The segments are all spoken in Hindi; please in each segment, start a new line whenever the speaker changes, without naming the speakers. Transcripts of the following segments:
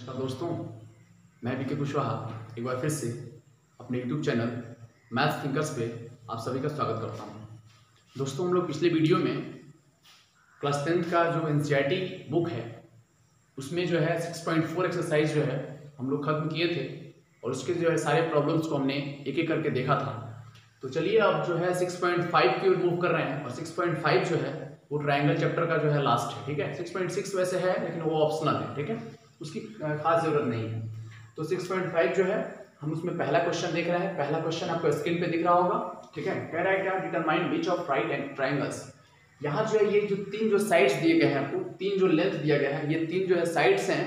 नमस्कार दोस्तों, मैं बीके कुशवाहा एक बार फिर से अपने YouTube चैनल मैथ्स थिंकर्स पे आप सभी का स्वागत करता हूं। दोस्तों, हम लोग पिछले वीडियो में क्लास 10th का जो एनसीईआरटी बुक है उसमें जो है 6.4 एक्सरसाइज जो है हम लोग खत्म किए थे और उसके जो है सारे प्रॉब्लम्स को हमने एक एक करके देखा था। तो चलिए अब जो है 6.5 की ओर मूव कर रहे हैं और 6.5 जो है वो ट्रायंगल चैप्टर का जो है लास्ट है। ठीक है, 6.6 वैसे है लेकिन वो ऑप्शनल है। ठीक है, उसकी खास जरूरत नहीं है। तो 6.5 जो है हम उसमें पहला क्वेश्चन देख रहे हैं। पहला क्वेश्चन आपको स्क्रीन पे दिख रहा होगा। ठीक है, कह रहा है क्या, determine which of right and triangles. यहाँ जो है ये जो तीन जो साइड्स दिए गए हैं आपको, तीन जो लेंथ दिया गया है, ये तीन जो है साइड्स हैं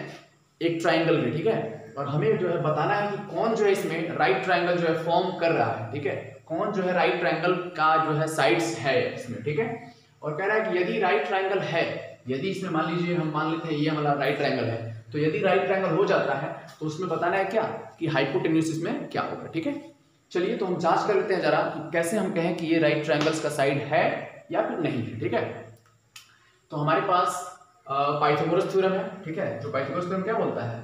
एक ट्राइंगल में। ठीक है, और हमें जो है बताना है कि कौन जो है इसमें राइट ट्राइंगल जो है फॉर्म कर रहा है। ठीक है, कौन जो है राइट ट्राइंगल का जो है साइड्स है इसमें। ठीक है, और कह रहा है कि यदि राइट ट्राइंगल है, यदि इसमें मान लीजिए हम मान लेते हैं ये हमारा राइट ट्राइंगल है, तो यदि राइट ट्राइंगल हो जाता है तो उसमें बताना है क्या कि हाइपोटेन्यूज इसमें क्या होगा। ठीक है, चलिए तो हम जांच कर लेते हैं जरा कि कैसे हम कहें कि ये राइट ट्राइंगल्स का साइड है या फिर नहीं है। ठीक है, तो हमारे पास पाइथागोरस थ्योरम है। ठीक है, जो पाइथागोरस थ्योरम क्या बोलता है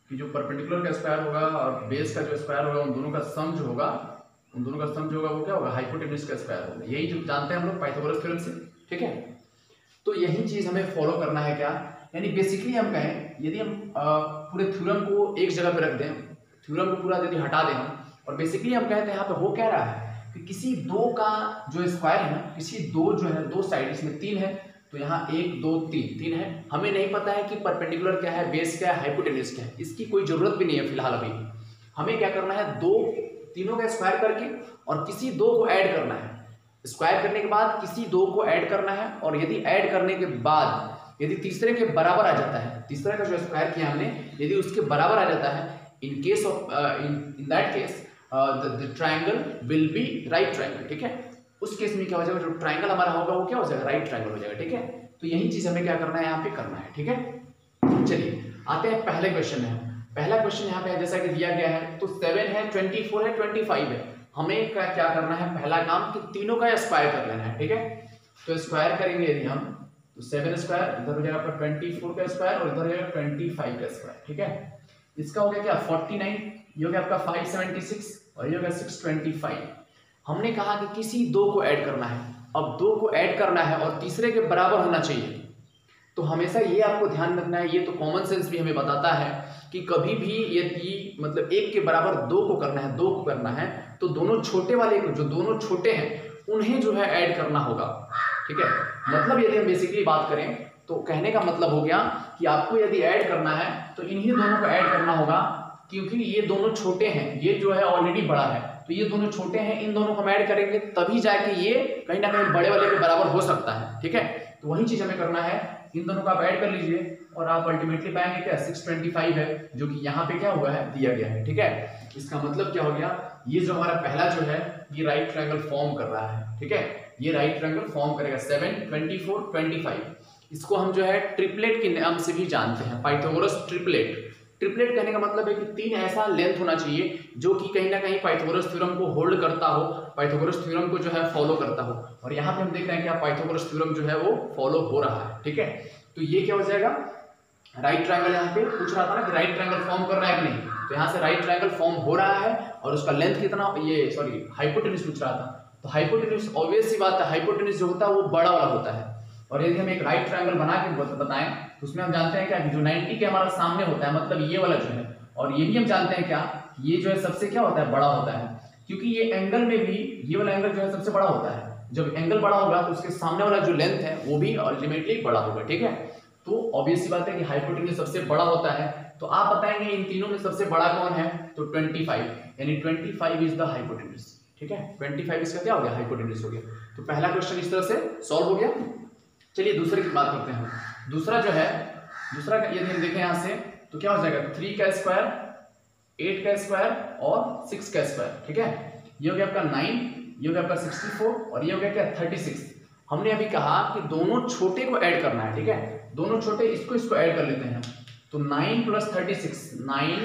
कि जो परपेंडिकुलर का स्क्वायर होगा और बेस का जो स्क्वायर होगा उन दोनों का सम जो होगा, उन दोनों का सम जो होगा वो क्या होगा, हाइपोटेन्यूज का स्क्वायर होगा। यही जो जानते हैं हम लोग पाइथागोरस थ्योरम से। ठीक है, तो यही चीज हमें फॉलो करना है क्या, यानी बेसिकली हम कहें यदि हम पूरे थ्योरम को एक जगह पे रख दें, थ्योरम को पूरा यदि हटा दें हम, और बेसिकली हम कहते हैं यहाँ पे हो क्या रहा है कि किसी दो का जो स्क्वायर है ना, किसी दो जो है दो साइड, इसमें तीन है तो यहाँ एक दो तीन, तीन है। हमें नहीं पता है कि परपेंडिकुलर क्या है, बेस क्या है, हाइपोटेन्यूज क्या है, इसकी कोई जरूरत भी नहीं है फिलहाल। अभी हमें क्या करना है, दो तीनों का स्क्वायर करके और किसी दो को ऐड करना है। स्क्वायर करने के बाद किसी दो को ऐड करना है, और यदि ऐड करने के बाद यदि तीसरे के बराबर आ जाता है, तीसरे का जो स्क्वायर किया हमने यदि उसके बराबर आ जाता है, in case of in that case the triangle will be right triangle. ठीक है, उस केस में क्या हो जाएगा, जो ट्रायंगल हमारा होगा वो क्या हो जाएगा, राइट ट्रायंगल हो जाएगा। ठीक है, तो यही चीज हमें क्या करना है, यहाँ पे करना है। ठीक है, चलिए आते हैं पहले क्वेश्चन में। पहला क्वेश्चन यहाँ पे जैसा कि दिया गया है, तो 7 है, 24 है, 25 है। हमें क्या करना है, पहला काम कि तीनों का स्क्वायर कर लेना है। ठीक है, तो स्क्वायर करेंगे यदि हम, तो 7 स्क्वायर इधर हो जाएगा आपका 24 का स्क्वायर और इधर हो जाएगा 25 का स्क्वायर। ठीक है, इसका हो गया क्या 49, ये हो गया आपका 576 और ये हो गया 625। हमने कहा कि किसी दो को ऐड करना है। अब दो को ऐड करना है और तीसरे के बराबर होना चाहिए। तो हमेशा ये आपको ध्यान रखना है, ये तो कॉमन सेंस भी हमें बताता है कि कभी भी यदि मतलब एक के बराबर दो को करना है, दो को करना है, तो दोनों छोटे वाले को, जो दोनों छोटे हैं उन्हें जो है ऐड करना होगा। ठीक है, मतलब यदि हम बेसिकली बात करें तो कहने का मतलब हो गया कि आपको यदि ऐड करना है तो इन्हीं दोनों को ऐड करना होगा, क्योंकि ये दोनों छोटे हैं, ये जो है ऑलरेडी बड़ा है, तो ये दोनों छोटे हैं, इन दोनों को हम ऐड करेंगे तभी जाके ये कहीं ना कहीं बड़े वाले के बराबर हो सकता है। ठीक है, तो वही चीज हमें करना है, इन दोनों को आप ऐड कर लीजिए और आप अल्टीमेटली पाएंगे क्या 625 है, जो कि यहाँ पे क्या हुआ है, दिया गया है। ठीक है, इसका मतलब क्या हो गया, ये जो हमारा पहला जो है ये राइट ट्रायंगल फॉर्म कर रहा है। ठीक है, ये राइट ट्रायंगल फॉर्म करेगा 7, 24, 25। इसको हम जो है ट्रिपलेट के नाम से भी जानते हैं, पाइथागोरस ट्रिपलेट। ट्रिपलेट कहने का मतलब है कि तीन ऐसा लेंथ होना चाहिए जो कि कहीं ना कहीं पाइथागोरस थ्योरम को होल्ड करता हो, पाइथागोरस थ्योरम को जो है फॉलो करता हो। और यहाँ पे हम देख रहे हैं कि पाइथागोरस थ्योरम जो है वो फॉलो हो रहा है। ठीक है, तो ये क्या हो जाएगा, राइट ट्रायंगल। यहाँ पे पूछ रहा था ना कि राइट ट्रायंगल फॉर्म कर रहा है कि नहीं, तो यहाँ से राइट ट्रायंगल फॉर्म हो रहा है और उसका लेंथ कितना, ये सॉरी हाइपोटेन्यूज पूछ रहा था। तो हाइपोटेन्यूज ऑब्वियस सी बात है, हाइपोटेन्यूज जो होता है वो बड़ा वाला होता है। और यदि हम एक राइट ट्रायंगल बना के बताएं तो उसमें हम जानते हैं क्या कि जो 90 के हमारा सामने होता है, मतलब ये वाला जो है, और ये भी हम जानते हैं क्या, ये जो है सबसे क्या होता है, बड़ा होता है, क्योंकि ये एंगल में भी ये वाला एंगल जो है सबसे बड़ा होता है। जब एंगल बड़ा होगा तो उसके सामने वाला जो लेंथ है वो भी अल्टीमेटली बड़ा होगा। ठीक है, तो ऑब्वियस सी बात है कि हाइपोटेन्यूज सबसे बड़ा होता है। तो आप बताएंगे इन तीनों में सबसे बड़ा कौन है, तो 25, यानी 25 इज द हाइपोटेन्यूज। ठीक है, 25 इसका क्या हो गया, हाइपोटेन्यूज हो गया। तो पहला क्वेश्चन इस तरह से सॉल्व हो गया। चलिए दूसरे की बात करते हैं। दूसरा जो है, दूसरा यदि हम देखें यहाँ से तो क्या हो जाएगा, 3 का स्क्वायर, 8 का स्क्वायर और 6 का स्क्वायर। ठीक है, ये हो गया आपका 9, ये हो गया आपका 64 और ये हो गया क्या 36। हमने अभी कहा कि दोनों छोटे को ऐड करना है। ठीक है, दोनों छोटे इसको ऐड कर लेते हैं। तो 9 + 36, 9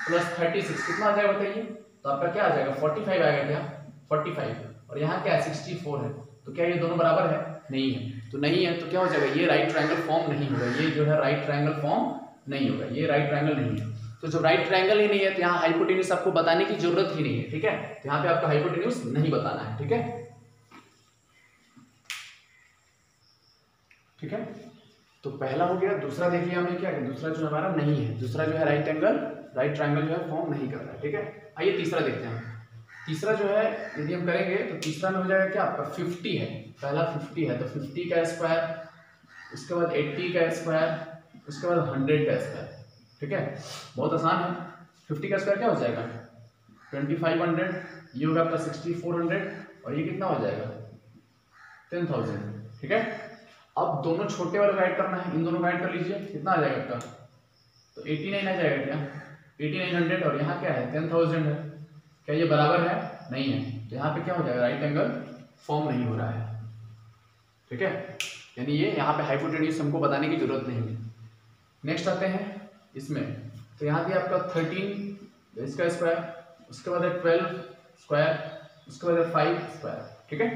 + 36 कितना आ जाएगा बताइए, तो आपका क्या आ जाएगा 45 आएगा क्या, 45, और यहाँ क्या है 64 है। तो क्या ये दोनों बराबर है, नहीं है, तो नहीं है, तो क्या हो जाएगा, ये राइट ट्रायंगल फॉर्म नहीं होगा, ये जो है राइट ट्रायंगल फॉर्म नहीं होगा, ये राइट ट्रायंगल नहीं है। तो जब राइट ट्रायंगल ही नहीं है तो यहाँ हाइपोटेन्यूज आपको बताने की जरूरत ही नहीं है, ठीक है। तो यहाँ पे आपको हाइपोटेन्यूज नहीं बताना है, ठीक है, ठीक है। तो पहला हो गया। दूसरा देखिए हमने क्या किया, दूसरा जो हमारा नहीं है, दूसरा जो है राइट ट्रायंगल जो है फॉर्म नहीं कर रहा है, ठीक है। आइए तीसरा देखते हैं। तीसरा जो है यदि हम करेंगे तो तीसरा में हो जाएगा क्या आपका 50 है, पहला 50 है तो 50 का स्क्वायर, उसके बाद 80 का स्क्वायर, उसके बाद 100 का स्क्वायर, ठीक है। बहुत आसान है। 50 का स्क्वायर क्या हो जाएगा 2500, ये होगा आपका 6400 और ये कितना हो जाएगा 10,000, ठीक है। अब दोनों छोटे वाले को ऐड करना है, इन दोनों को ऐड कर लीजिए, कितना आ जाएगा आपका, तो 89 आ जाएगा क्या, 8900 और यहाँ क्या है 10,000 है, क्या ये बराबर है, नहीं है, तो यहाँ पे क्या हो जाएगा राइट एंगल फॉर्म नहीं हो रहा है, ठीक है। यानी ये यहाँ पे हाइपोटेन्यूज हमको बताने की जरूरत नहीं है। नेक्स्ट आते हैं इसमें, तो यहाँ दिया आपका 13 इसका स्क्वायर, उसके बाद है 12 स्क्वायर, उसके बाद है 5 स्क्वायर, ठीक है।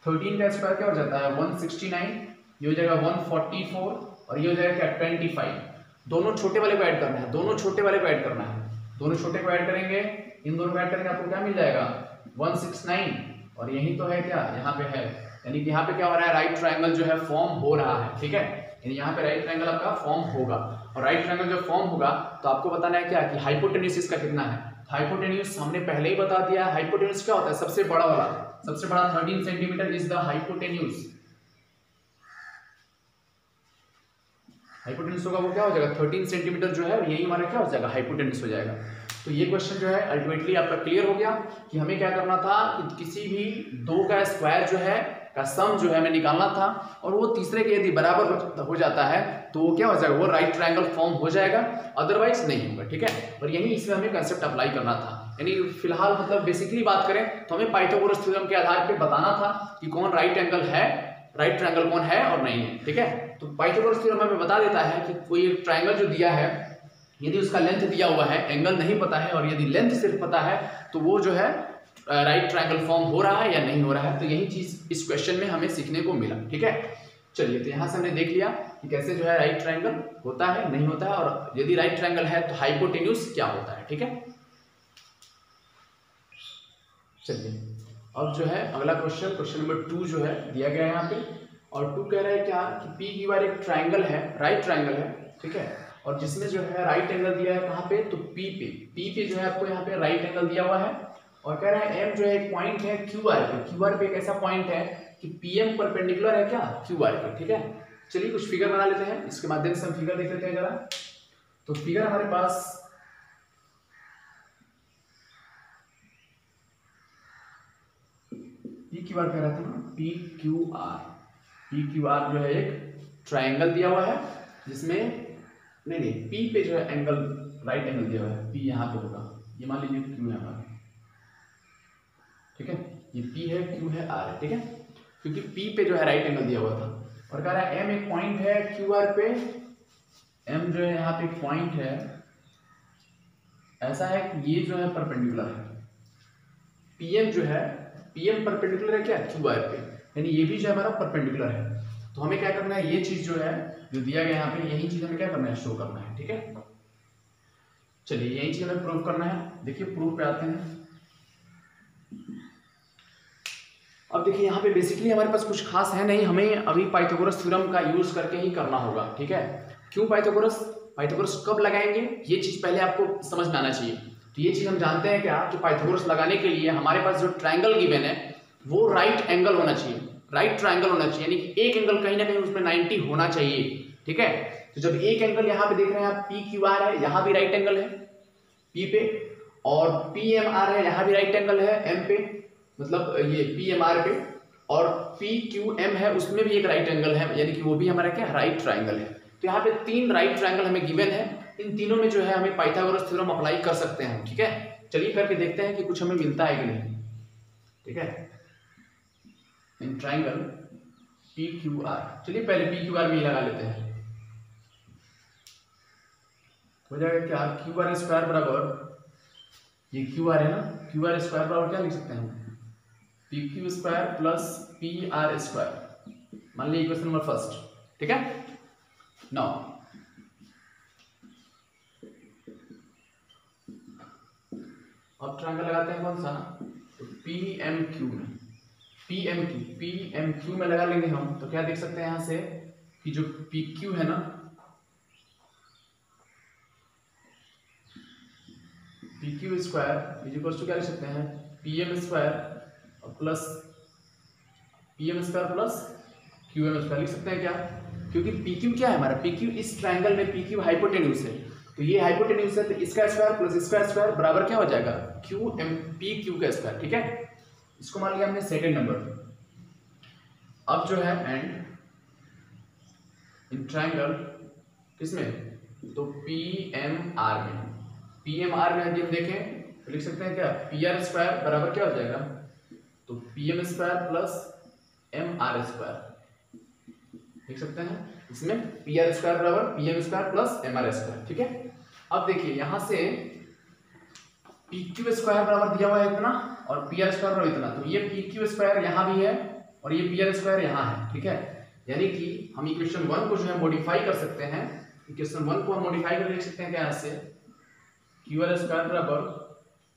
13 का स्क्वायर क्या हो जाता है 169, ये हो जाएगा 144 और ये हो जाएगा क्या 25। दोनों छोटे वाले को ऐड करना है, दोनों छोटे वाले को ऐड करना है, दोनों छोटे को ऐड करेंगे, इन दोनों को ऐड करेंगे आपको क्या मिल जाएगा 169 और यही तो है क्या यहाँ पे है, यानी कि यहाँ पे क्या हो रहा है राइट ट्रायंगल जो है फॉर्म हो रहा है, ठीक है। यानी यहाँ पे राइट ट्रायंगल आपका फॉर्म होगा और राइट ट्रायंगल जब फॉर्म होगा तो आपको बताना है क्या कि हाइपोटेन्यूज इसका कितना है। हाइपोटेन्यूज हमने पहले ही बता दिया है। हाइपोटेन्यूज क्या होता है सबसे बड़ा वाला, सबसे बड़ा 13 centimetre is the hypotenuse. Hypotenuse होगा वो क्या हो जाएगा 13 सेंटीमीटर जो है, यही हमारा क्या हो जाएगा हाइपोटेन्यूज हो जाएगा। तो ये क्वेश्चन जो है अल्टीमेटली आपका क्लियर हो गया कि हमें क्या करना था कि किसी भी दो का स्क्वायर जो है का सम जो है हमें निकालना था और वो तीसरे के यदि बराबर हो जाता है तो वो क्या हो जाएगा वो राइट ट्रायंगल फॉर्म हो जाएगा, अदरवाइज नहीं होगा, ठीक है। और यही इसमें हमें कंसेप्ट अप्लाई करना था। यानी फिलहाल मतलब बेसिकली बात करें तो हमें पाइथागोरस थ्योरम के आधार पर बताना था कि कौन राइट एंगल है, राइट ट्रायंगल कौन है और नहीं है, ठीक है। तो पाइथागोरस थ्योरम हमें बता देता है कि कोई ट्रायंगल जो दिया है यदि उसका लेंथ दिया हुआ है, एंगल नहीं पता है और यदि लेंथ सिर्फ पता है तो वो जो है राइट ट्रायंगल फॉर्म हो रहा है या नहीं हो रहा है। तो यही चीज इस क्वेश्चन में हमें सीखने को मिला, ठीक है। चलिए तो यहाँ से हमने देख लिया कि कैसे जो है राइट ट्रायंगल होता है नहीं होता है और यदि राइट ट्रायंगल है तो हाइपोटेन्यूज क्या होता है, ठीक है। चलिए अब जो है अगला क्वेश्चन, क्वेश्चन नंबर 2 जो है दिया गया है यहाँ पे और 2 कह रहा है क्या कि पी क्यू आर एक ट्रायंगल है, राइट ट्रायंगल है, ठीक है। और जिसमें जो है राइट एंगल दिया है कहाँ पे तो पी पे जो है आपको यहाँ पे राइट एंगल दिया हुआ है और कह रहा है एम जो है एक पॉइंट है क्यू आर पे एक ऐसा पॉइंट है कि पी एम परपेंडिकुलर है क्या क्यू आर पे, ठीक है। चलिए कुछ फिगर बना लेते हैं, इसके माध्यम से हम फिगर देख लेते हैं जरा। तो फिगर हमारे पास पी क्यू आर कह रहा था ना, पी क्यू आर जो है एक ट्रायंगल दिया हुआ है जिसमें नहीं पी पे जो है एंगल राइट एंगल दिया हुआ है, पी यहाँ पे होगा, ये मान लीजिए क्यू है हमारा, ठीक है। ये पी है क्यू है आर है, ठीक है, क्योंकि पी पे जो है राइट एंगल दिया हुआ था और कह रहा है एम एक पॉइंट है क्यू आर पे, एम जो है यहाँ पे एक पॉइंट है ऐसा है कि ये जो है परपेंडिकुलर है, पीएम जो है पीएम परपेंडिकुलर है क्या क्यू आर पे, यानी ये भी जो है हमारा परपेंडिकुलर है। तो हमें क्या करना है ये चीज जो है जो दिया गया यहाँ पे यही चीज हमें क्या करना है शो करना है, ठीक है। चलिए यही चीज हमें प्रूव करना है। देखिए प्रूफ पे आते हैं। अब देखिए यहाँ पे बेसिकली हमारे पास कुछ खास है नहीं, हमें अभी पाइथागोरस थ्योरम का यूज करके ही करना होगा, ठीक है। क्यों पाइथागोरस कब लगाएंगे ये चीज पहले आपको समझ में आना चाहिए। तो ये चीज हम जानते हैं क्या कि पाइथागोरस लगाने के लिए हमारे पास जो ट्रायंगल गिवन है वो राइट एंगल होना चाहिए, राइट ट्रायंगल होना चाहिए, यानी कि एक एंगल कहीं ना कहीं उसमें 90 होना चाहिए, ठीक है। तो जब एक एंगल यहाँ पे देख रहे हैं आप पी क्यू आर है, यहाँ भी राइट एंगल है पी पे और पी एम आर है, यहाँ भी राइट एंगल है एम पे, मतलब ये पी एम आर पे, और पी क्यू एम है उसमें भी एक राइट एंगल है, यानी कि वो भी हमारा क्या राइट ट्रायंगल है। तो यहाँ पे 3 राइट ट्रायंगल हमें गिवन है, इन तीनों में जो है हमें पाइथागोरस थ्योरम अप्लाई कर सकते हैं, ठीक है। चलिए करके देखते हैं कि कुछ हमें मिलता है कि नहीं, ठीक है। In triangle P Q R, चलिए पहले पी क्यू आर में ही लगा लेते हैं, हो जाएगा क्या क्यू आर स्क्वायर बराबर, ये क्यू आर है ना, क्यू आर स्क्वायर बराबर क्या लिख सकते हैं P Q square plus P R square, मान लीजिए इक्वेशन नंबर फर्स्ट, ठीक है। नाउ अब ट्रायंगल लगाते हैं कौन सा, तो पी एम क्यू में, पी एम क्यू में लगा लेंगे हम। तो क्या देख सकते हैं यहाँ से कि जो पी क्यू है ना, P Q square is equal to क्या लिख सकते हैं, P M square plus P M square plus Q M square लिख सकते हैं क्या, क्योंकि पी क्यू क्या है हमारा, पी क्यू इस ट्रायंगल में पी क्यू हाइपोटेन्यूज है, तो ये हाइपोटेन्यूज है, तो इसका स्क्वायर प्लस इसका स्क्वायर बराबर क्या हो जाएगा, क्यू एम पी क्यू का स्क्वायर। ठीक है, इसको मान लिया हमने सेकंड नंबर। अब जो है एंड इन ट्रायंगल किसमें, तो पी एम आर में, पी एम आर में यदि हम देखें तो लिख सकते हैं क्या, पी आर स्क्वायर बराबर क्या हो जाएगा, तो P M square plus M R square लिख सकते हैं। इसमें पी आर स्क्वायर बराबर P M square plus M R square. ठीक है, अब देखिए यहां से पी क्यू स्क्वायर बराबर दिया हुआ है इतना और पी आर स्क्वायर बराबर इतना, तो ये पी क्यू स्क्वायर यहां भी है और ये पी आर स्क्वायर यहां है। ठीक है, यानी कि हम इक्वेशन 1 को जो है मॉडिफाई कर सकते हैं, इक्वेशन 1 को हम मॉडिफाई कर लिख सकते हैं क्या, यहाँ से क्यू आर स्क्वायर बराबर,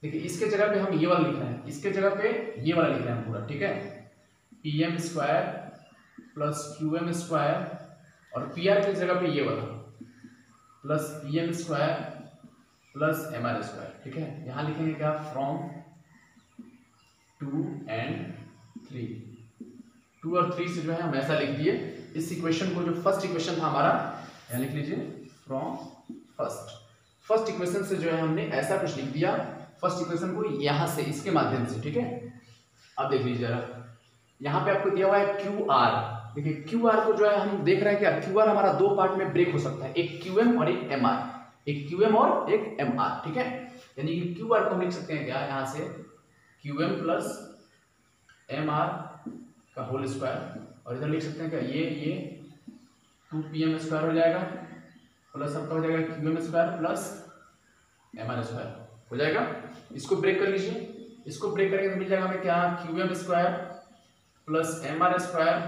देखिए इसके जगह पे हम ये वाला लिख रहे हैं, इसके जगह पे ये वाला लिख रहे हैं पूरा। ठीक है, P M square plus Q M square और पी आर की जगह पे ये वाला plus P M square plus M R square. ठीक है, यहाँ लिखेंगे क्या, फ्रॉम 2 एंड 3, 2 और 3 से जो है हम ऐसा लिख दिए इस इक्वेशन को, जो फर्स्ट इक्वेशन था हमारा, यहाँ लिख लीजिए फ्रॉम फर्स्ट इक्वेशन से जो है हमने ऐसा कुछ लिख दिया, फर्स्ट इक्वेशन को यहाँ से इसके माध्यम से। ठीक है, अब देख लीजिए जरा, यहाँ पे आपको दिया हुआ है क्यू आर, देखिए क्यू आर को जो है हम देख रहे हैं क्या, क्यू आर हमारा दो पार्ट में ब्रेक हो सकता है, एक क्यू एम और एक एम आर, एक क्यू एम और एक एम आर। ठीक है, यानी कि क्यू आर को हम लिख सकते हैं क्या, यहाँ से Q M plus M R का होल स्क्वायर, और इधर लिख सकते हैं क्या, ये 2 पी एम स्क्वायर हो जाएगा प्लस आपका हो जाएगा Q M square plus M R square हो जाएगा। इसको ब्रेक कर लीजिए, इसको ब्रेक करके मिल जाएगा हमें क्या, Q M square plus M R square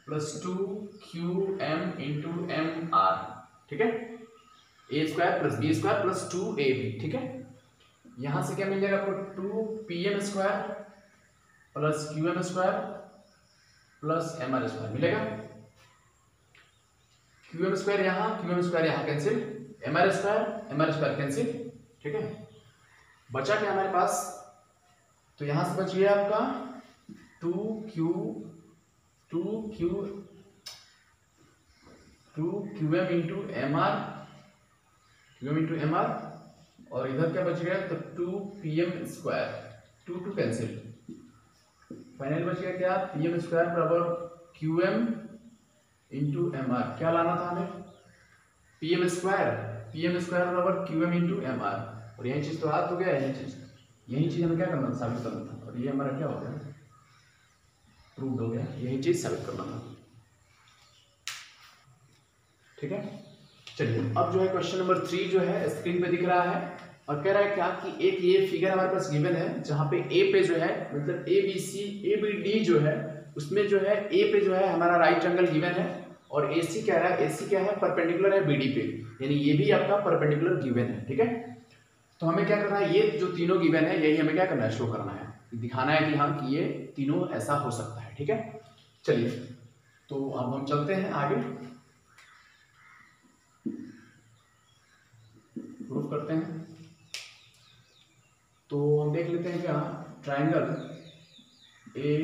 plus 2 Q M into M R. ठीक है, A square plus B square plus 2 A B. ठीक है, यहां से क्या मिल जाएगा आपको, 2 P M square plus Q M square plus M R square मिलेगा। क्यू एम स्क्वायर यहाँ cancel, M R square cancel. ठीक है, बचा क्या हमारे पास, तो यहां से बच गया आपका 2 Q M into M R, और इधर क्या बच गया, तो 2 P M square, 2 cancel, final बच गया क्या, पी एम स्क्वायर बराबर Q M into M R. क्या लाना था हमें, पी एम स्क्वायर बराबर Q M into M R, और यही चीज तो हाथ हो गया, यही चीज हमें क्या करना था, साबित करना था, और ये हमारा क्या हो गया, प्रूव्ड हो गया, यही चीज साबित करना था। ठीक है, चलिए अब जो है क्वेश्चन नंबर 3 जो है स्क्रीन पे दिख रहा है, और कह रहा है क्या कि एक ये फिगर हमारे पास गिवन है, जहां पे ए पे जो है मतलब A B C A B D जो है, उसमें जो है ए पे जो है हमारा राइट एंगल गिवन है, और ए सी क्या है, परपेंडिकुलर है बी डी पे, यानी ये भी आपका परपेंडिकुलर गिवन है। ठीक है, तो हमें क्या करना है, ये जो तीनों गिवन है यही हमें क्या करना है, शो करना है, दिखाना है कि हाँ कि ये तीनों ऐसा हो सकता है। ठीक है, चलिए तो अब हम चलते हैं आगे, प्रूफ करते हैं। तो हम देख लेते हैं क्या, ट्रायंगल ए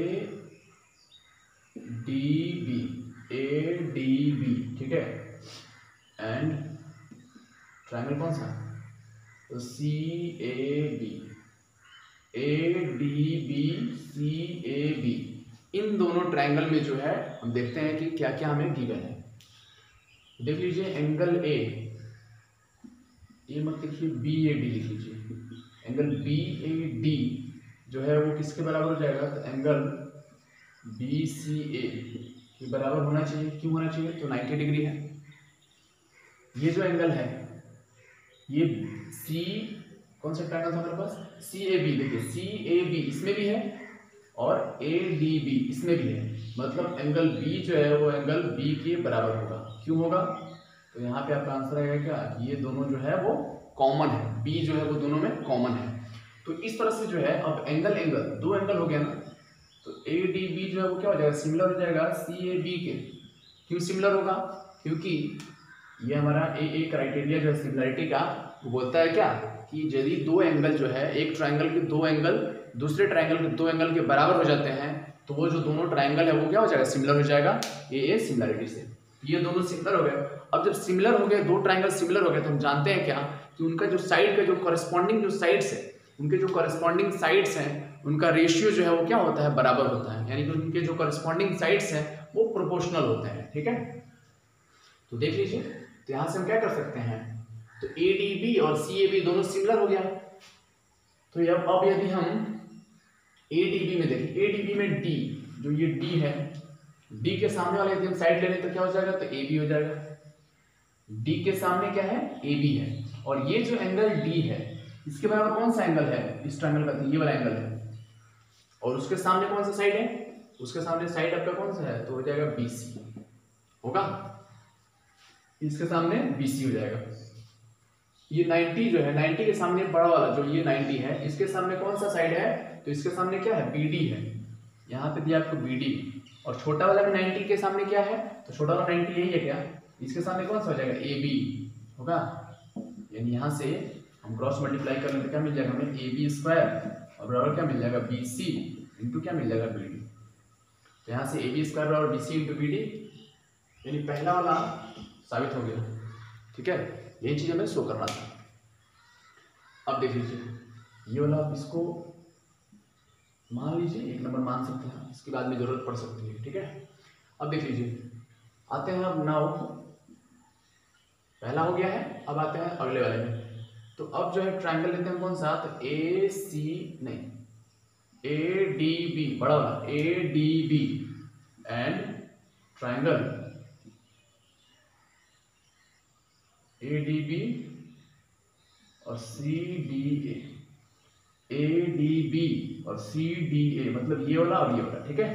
डी बी। ठीक है, एंड ट्रायंगल कौन सा, तो C A D B C A B, इन दोनों ट्रायंगल में जो है हम देखते हैं कि क्या क्या हमें गिवन है। देख लीजिए एंगल ए मत लिखिए, बी ए डी लिख लीजिए, एंगल बी ए डी जो है वो किसके बराबर हो जाएगा, तो एंगल बी सी ए के बराबर होना चाहिए। क्यों होना चाहिए, तो 90 डिग्री है। ये जो एंगल है, ये सी कौन सा ट्रायंगल था हमारे पास, सी ए बी, देखिए सी ए बी इसमें भी है और ए डी बी इसमें भी है, मतलब एंगल बी जो है वो एंगल बी के बराबर होगा। क्यों होगा, तो यहाँ पे आपका आंसर आएगा क्या, ये दोनों जो है वो कॉमन है, बी जो है वो दोनों में कॉमन है। तो इस तरह से जो है अब एंगल दो एंगल हो गया ना, तो ए डी बी जो है वो क्या हो जाएगा, सिमिलर हो जाएगा सी ए बी के। क्यों सिमिलर होगा, क्योंकि ये हमारा ए क्राइटेरिया जो है सिमिलरिटी का, वो बोलता है क्या कि यदि दो एंगल जो है, एक ट्राइंगल के दो एंगल दूसरे ट्राइंगल के दो एंगल के बराबर हो जाते हैं, तो वो जो दोनों ट्राइंगल है वो क्या हो जाएगा, सिमिलर हो जाएगा ए सिमिलरिटी से। ये दोनों सिमिलर हो गए। अब जब सिमिलर हो गए, दो ट्राइंगल सिमिलर हो गए, तो हम जानते हैं क्या कि उनका जो साइड का जो कॉरेस्पॉन्डिंग जो साइड्स है, उनके जो कॉरेस्पॉन्डिंग साइड्स हैं, उनका रेशियो जो है वो क्या होता है, बराबर होता है। यानी कि उनके जो कॉरेस्पॉन्डिंग साइड्स हैं वो प्रोपोर्शनल होते हैं। ठीक है, तो देख लीजिए, तो यहाँ से हम क्या कर सकते हैं, तो ए डी बी और सी ए बी दोनों सिमिलर हो गया। तो अब यदि हम ए डी बी में देखें, ए डी बी में डी, जो ये डी है, डी के सामने वाले यदि हम साइड ले लें तो क्या हो जाएगा, तो ए बी हो जाएगा। डी के सामने क्या है, ए बी है, और ये जो एंगल डी है इसके बराबर कौन सा एंगल है, इस ट्रायंगल का, ये वाला एंगल है। और उसके सामने कौन सा साइड है, उसके सामने साइड आपका कौन सा है, तो हो जाएगा बी सी होगा, इसके सामने बी सी हो जाएगा। ये 90 जो है, 90 के सामने बड़ा वाला जो ये 90 है, इसके सामने कौन सा साइड है, तो इसके सामने क्या है, बी डी है। यहाँ पे दिया आपको बी डी, और छोटा वाला भी 90 के सामने क्या है, तो छोटा वाला 90 यही है क्या, इसके सामने कौन सा हो जाएगा, ए बी होगा। यानी यहाँ से हम क्रॉस मल्टीप्लाई कर लेते, क्या मिल जाएगा हमें, ए बी स्क्वायर और बराबर क्या मिल जाएगा, बी सी इंटू क्या मिल जाएगा, बी डी। तो यहाँ से ए बी स्क्वायर बराबर B C into B D, यानी पहला वाला साबित हो गया। ठीक है, यही चीज हमें शो करना था। अब देख लीजिए, ये वाला आप इसको मान लीजिए 1 नंबर मान सकते हैं, इसके बाद में जरूरत पड़ सकती है। ठीक है, अब देख लीजिए, आते हैं अब नाउ, पहला हो गया है, अब आते हैं अगले वाले में। तो अब जो है ट्रायंगल लेते हैं कौन सा, तो ए सी नहीं, ए डी बी, बड़ा वाला A D B and triangle A D B और C D A D B और सी डी ए, मतलब ये वाला और ये वाला। ठीक है,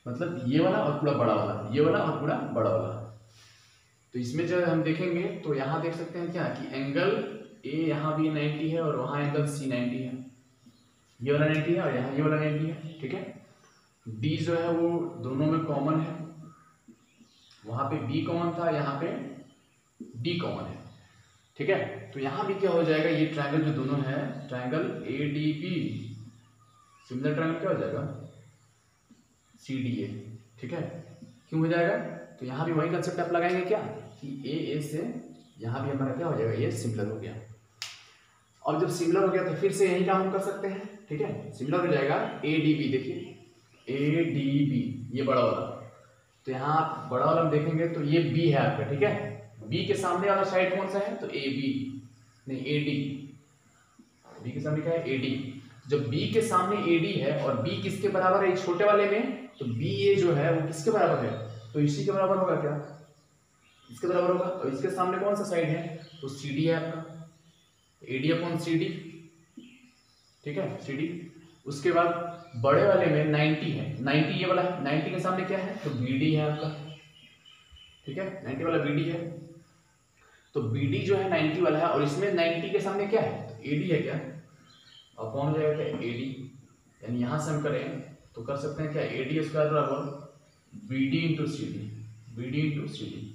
मतलब ये वाला और पूरा बड़ा वाला, ये वाला और पूरा बड़ा वाला। तो इसमें जब हम देखेंगे तो यहाँ देख सकते हैं क्या कि एंगल ए यहाँ भी 90 है और वहाँ एंगल सी 90 है, ये वाला 90 है और यहाँ ये वाला 90 है। ठीक है, डी जो है वो दोनों में कॉमन है, वहाँ पे बी कॉमन था, यहाँ पे डी कॉमन है। ठीक है, तो यहाँ भी क्या हो जाएगा, ये ट्रायंगल जो दोनों है, triangle A D B similar triangle क्या हो जाएगा, सी डी ए। ठीक है, क्यों हो जाएगा, तो यहाँ भी वही कंसेप्ट आप लगाएंगे क्या कि ए से यहाँ भी हमारा क्या हो जाएगा, ये सिमिलर हो गया। अब जब सिमिलर हो गया तो फिर से यही काम हम कर सकते हैं। ठीक है, सिमिलर हो जाएगा ए डी बी, देखिए ए डी बी ये बड़ा वाला, तो यहाँ आप बड़ा वाला देखेंगे तो ये बी है आपका। ठीक है, बी के सामने वाला साइड कौन सा है, तो ए बी नहीं ए डी, बी के सामने क्या है, ए डी। जब बी के सामने ए डी है और बी किसके बराबर है, छोटे वाले में, तो बी ए जो है वो किसके बराबर है, तो इसी के बराबर होगा क्या, इसके बराबर होगा। और इसके सामने कौन सा साइड है, तो सी डी है आपका, A D upon C D. ठीक है, सी डी। उसके बाद बड़े वाले में 90 है, 90 ये वाला है, 90 के सामने क्या है, तो बी डी है आपका। ठीक है, 90 वाला बी डी है, तो बी डी जो है 90 वाला है, और इसमें 90 के सामने क्या है, तो ए डी है क्या, अपॉन हो जाएगा क्या, ए डी। यानी यहाँ से हम करें तो कर सकते हैं क्या, ए डी स्क्वायर बराबर B D into C D, B D into C D,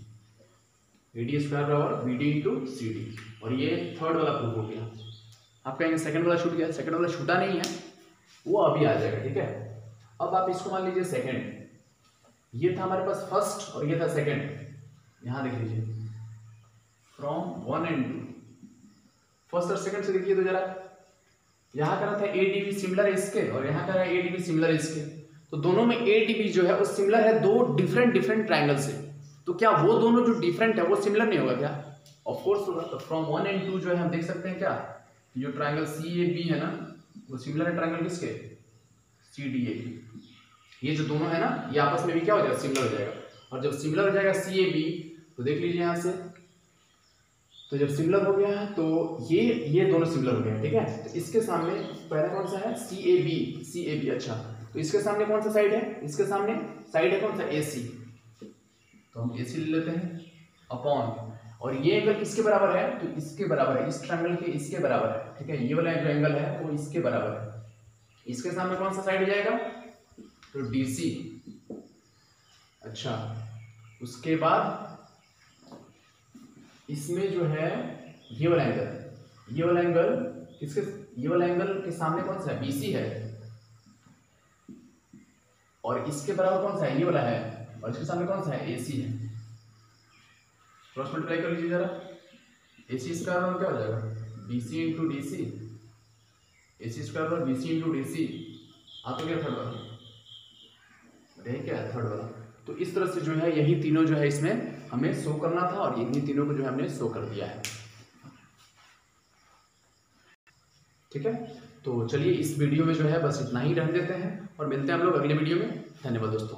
A D square बराबर B D into C D. और ये थर्ड वाला प्रूफ हो गया। आप कहेंगे सेकंड वाला छूट गया, सेकंड वाला छूटा नहीं है, वो अभी आ जाएगा। ठीक है, अब आप इसको मान लीजिए सेकंड, ये था हमारे पास फर्स्ट और ये था सेकंड। यहाँ देख लीजिए फ्रॉम 1 and 2, फर्स्ट और सेकंड से देखिए तो जरा, यहाँ करा था ए डी बी सिमिलर इसके और यहाँ करा ए डी बी सिमिलर इसके, तो दोनों में ए डी बी जो है वो सिमिलर है दो डिफरेंट ट्रायंगल से। तो क्या वो दोनों जो डिफरेंट है वो सिमिलर नहीं होगा क्या, ऑफ कोर्स होगा। तो फ्रॉम 1 and 2 जो है हम देख सकते हैं क्या, जो ट्रायंगल सी ए बी है ना, वो सिमिलर है ट्रायंगल किसके, सी डी ए। ये जो दोनों है ना, ये आपस में भी क्या हो जाएगा, सिमिलर हो जाएगा। और जब सिमिलर हो जाएगा सी ए बी, तो देख लीजिए यहाँ से, तो जब सिमिलर हो गया है तो ये दोनों सिमिलर हो गए हैं। ठीक है, तो इसके सामने पहला कौन सा है, सी ए बी। अच्छा, तो इसके सामने कौन सा साइड है, इसके सामने साइड है कौन सा, ए सी। तो हम ए सी ले लेते हैं अपॉन, और ये एंगल किसके बराबर है, तो इसके बराबर है, इस ट्रायंगल के इसके बराबर है, ठीक है। ये वाला जो एंगल है वो इसके बराबर है। इसके सामने कौन सा साइड जाएगा, तो DC। अच्छा, उसके बाद इसमें जो है ये वाला एंगल किसके, ये वाला एंगल के सामने कौन सा है, BC है, और इसके बराबर कौन सा है, ये वाला है, और इसके सामने कौन सा है, AC है। क्रॉस मल्टीप्लाई कर लीजिए जरा, AC स्क्वायर बराबर क्या हो जाएगा, BC into DC, AC square बराबर BC इंटू DC। आप तो क्या थर्ड वाला, यही क्या है, थर्ड वाला। तो इस तरह से जो है यही तीनों जो है इसमें हमें शो करना था, और इन्हीं तीनों को जो है हमने शो कर दिया है, ठीक है। तो चलिए इस वीडियो में जो है बस इतना ही रहने देते हैं, और मिलते हैं हम लोग अगले वीडियो में। धन्यवाद दोस्तों।